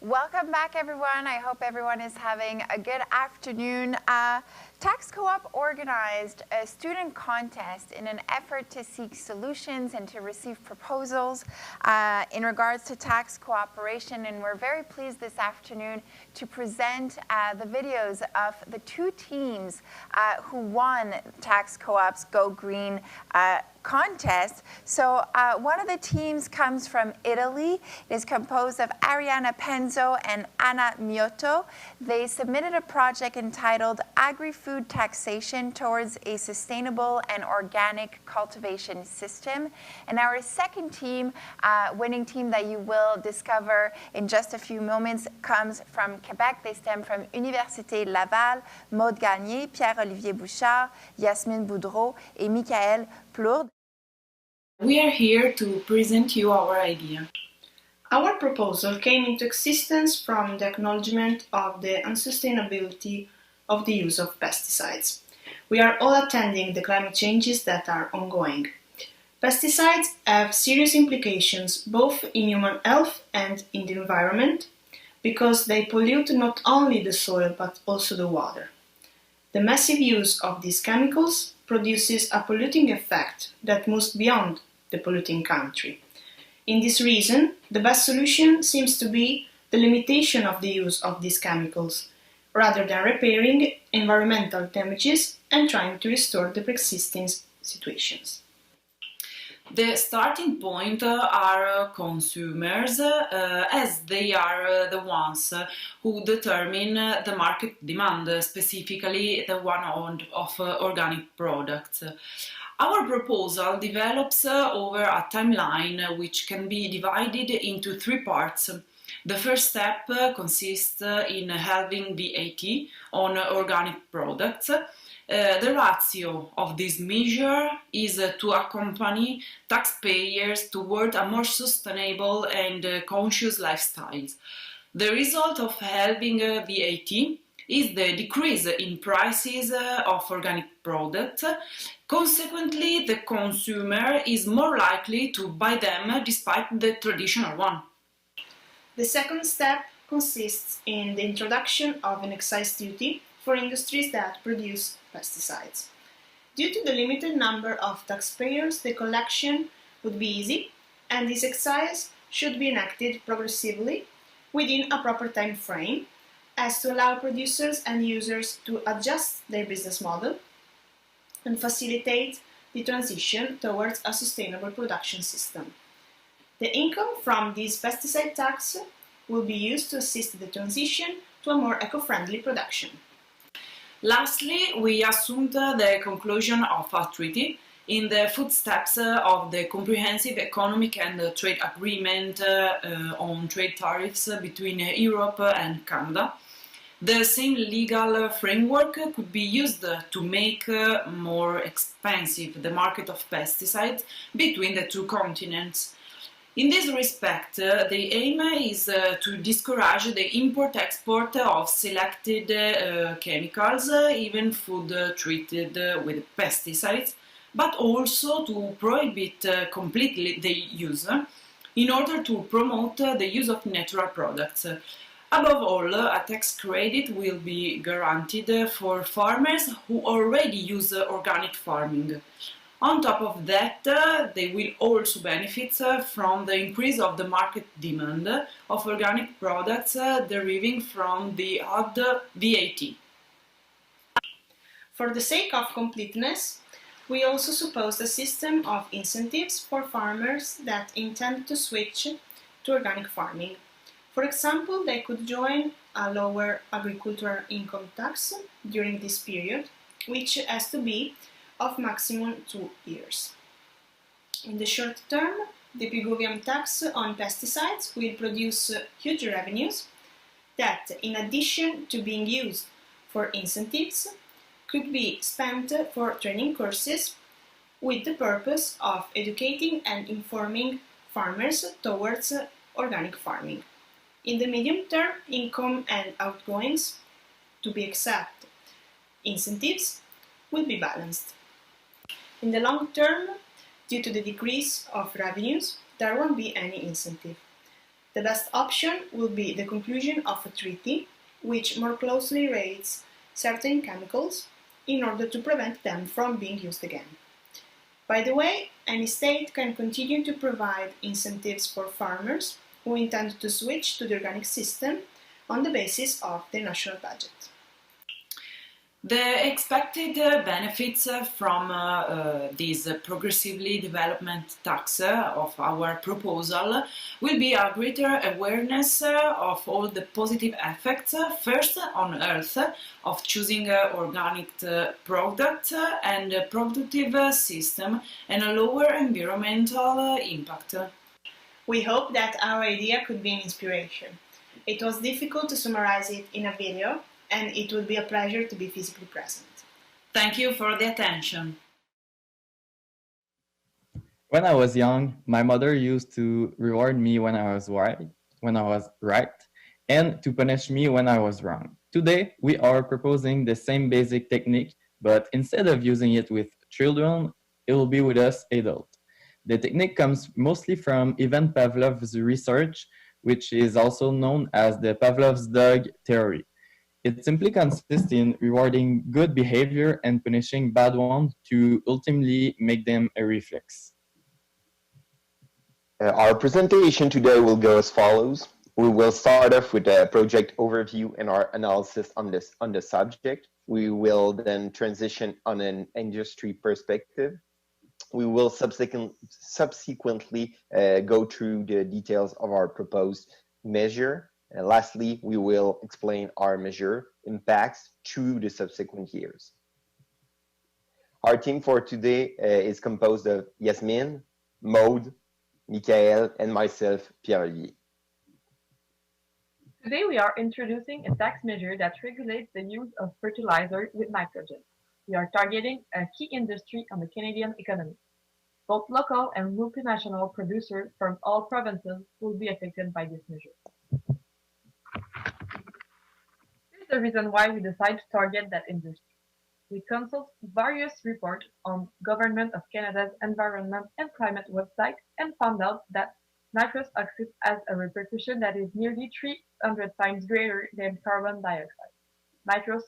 Welcome back, everyone. I hope everyone is having a good afternoon. Tax Co-op organized a student contest in an effort to seek solutions and to receive proposals in regards to tax cooperation. And we're very pleased this afternoon to present the videos of the two teams who won Tax Co-op's Go Green contest. So one of the teams comes from Italy. It is composed of Ariana, Penzo and Anna Miotto. They submitted a project entitled Agrifood Taxation towards a sustainable and organic cultivation system. And our second team, winning team that you will discover in just a few moments, comes from Quebec. They stem from Università Laval, Maude Gagné, Pier-Olivier Bouchard, Yasmine Boudreau et Michael Plourde. We are here to present you our idea. Our proposal came into existence from the acknowledgement of the unsustainability of the use of pesticides. We are all attending the climate changes that are ongoing. Pesticides have serious implications both in human health and in the environment because they pollute not only the soil but also the water. The massive use of these chemicals produces a polluting effect that moves beyond the polluting country. In this reason, the best solution seems to be the limitation of the use of these chemicals, rather than repairing environmental damages and trying to restore the pre-existing situations. The starting point are consumers, as they are the ones who determine the market demand, specifically the one of organic products. Our proposal develops over a timeline which can be divided into three parts. The first step consists in halving VAT on organic products. The ratio of this measure is to accompany taxpayers toward a more sustainable and conscious lifestyle. The result of halving VAT is the decrease in prices of organic products. Consequently, the consumer is more likely to buy them despite the traditional one. The second step consists in the introduction of an excise duty for industries that produce pesticides. Due to the limited number of taxpayers, the collection would be easy, and this excise should be enacted progressively within a proper time frame, as to allow producers and users to adjust their business model and facilitate the transition towards a sustainable production system. The income from this pesticide tax will be used to assist the transition to a more eco-friendly production. Lastly, we assumed the conclusion of a treaty in the footsteps of the Comprehensive Economic and Trade Agreement on trade tariffs between Europe and Canada. The same legal framework could be used to make more expensive the market of pesticides between the two continents. In this respect, the aim is to discourage the import-export of selected chemicals, even food treated with pesticides, but also to prohibit completely their use in order to promote the use of natural products. Above all, a tax credit will be guaranteed for farmers who already use organic farming. On top of that, they will also benefit from the increase of the market demand of organic products deriving from the halved VAT. For the sake of completeness, we also supposed a system of incentives for farmers that intend to switch to organic farming. For example, they could join a lower agricultural income tax during this period, which has to be of maximum 2 years. In the short term, the Pier-Olivier tax on pesticides will produce huge revenues that, in addition to being used for incentives, could be spent for training courses with the purpose of educating and informing farmers towards organic farming. In the medium term, income and outgoings, to be exact, incentives, will be balanced. In the long term, due to the decrease of revenues, there won't be any incentive. The best option will be the conclusion of a treaty which more closely rates certain chemicals in order to prevent them from being used again. By the way, any state can continue to provide incentives for farmers who intend to switch to the organic system on the basis of the national budget. The expected benefits from this progressively development tax of our proposal will be a greater awareness of all the positive effects, first on Earth, of choosing organic product and productive system, and a lower environmental impact. We hope that our idea could be an inspiration. It was difficult to summarize it in a video, and it would be a pleasure to be physically present. Thank you for the attention. When I was young, my mother used to reward me when I was right, and to punish me when I was wrong. Today, we are proposing the same basic technique, but instead of using it with children, it will be with us adults. The technique comes mostly from Ivan Pavlov's research, which is also known as the Pavlov's dog theory. It simply consists in rewarding good behavior and punishing bad ones to ultimately make them a reflex. Our presentation today will go as follows. We will start off with a project overview and our analysis on the subject. We will then transition on an industry perspective. We will subsequently go through the details of our proposed measure. And lastly, we will explain our measure impacts through the subsequent years. Our team for today is composed of Yasmine, Maude, Michael, and myself, Pier-Olivier. Today we are introducing a tax measure that regulates the use of fertilizer with nitrogen. We are targeting a key industry on the Canadian economy. Both local and multinational producers from all provinces will be affected by this measure. Here's the reason why we decide to target that industry. We consult various reports on Government of Canada's Environment and Climate website and found out that nitrous oxide has a repercussion that is nearly 300 times greater than carbon dioxide. Nitrous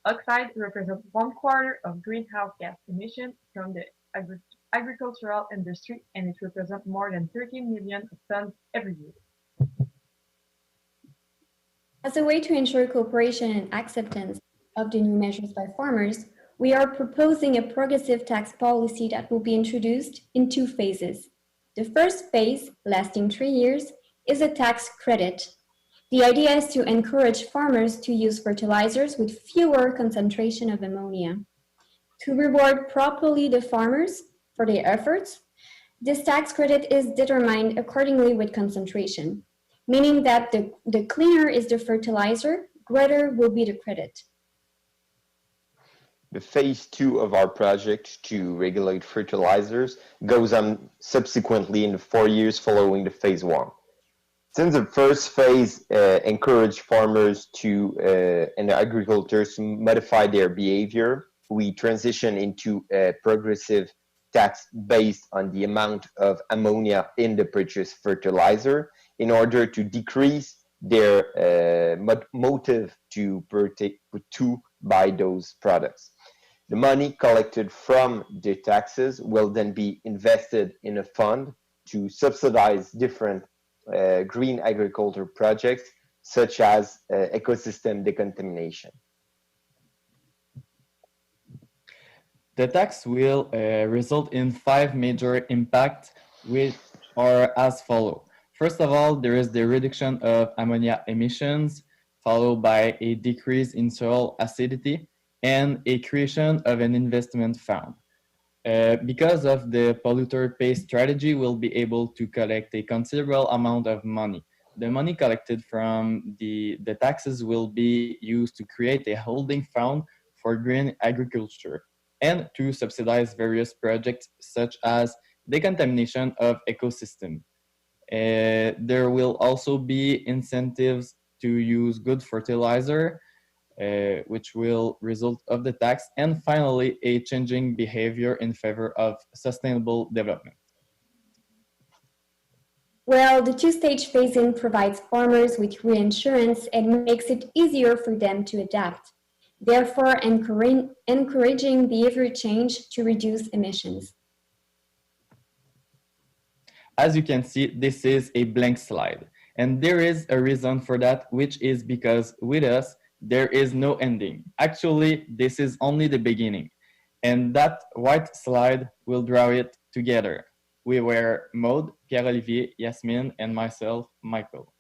oxide represents 1/4 of greenhouse gas emissions from the agricultural industry, and it represents more than 13 million tons every year. As a way to ensure cooperation and acceptance of the new measures by farmers, we are proposing a progressive tax policy that will be introduced in 2 phases. The first phase, lasting 3 years, is a tax credit. The idea is to encourage farmers to use fertilizers with fewer concentration of ammonia. To reward properly the farmers for their efforts, this tax credit is determined accordingly with concentration, meaning that the cleaner is the fertilizer, greater will be the credit. The phase 2 of our project to regulate fertilizers goes on subsequently in the 4 years following the phase 1. Since the first phase encouraged farmers and agricultors to modify their behavior, we transition into a progressive tax based on the amount of ammonia in the purchased fertilizer in order to decrease their motive to buy those products. The money collected from the taxes will then be invested in a fund to subsidize different green agriculture projects, such as ecosystem decontamination. The tax will result in 5 major impacts, which are as follows. First of all, there is the reduction of ammonia emissions, followed by a decrease in soil acidity, and a creation of an investment fund. Because of the polluter pays strategy, we'll be able to collect a considerable amount of money. The money collected from the taxes will be used to create a holding fund for green agriculture and to subsidize various projects such as decontamination of ecosystem. There will also be incentives to use good fertilizer, which will result of the tax, and finally a changing behavior in favor of sustainable development. Well, the two-stage phasing provides farmers with reinsurance and makes it easier for them to adapt, therefore encouraging behavior change to reduce emissions. As you can see, this is a blank slide. And there is a reason for that, which is because with us, there is no ending. Actually, this is only the beginning. And that white slide will draw it together. We were Maude, Pier-Olivier, Yasmine, and myself, Michael.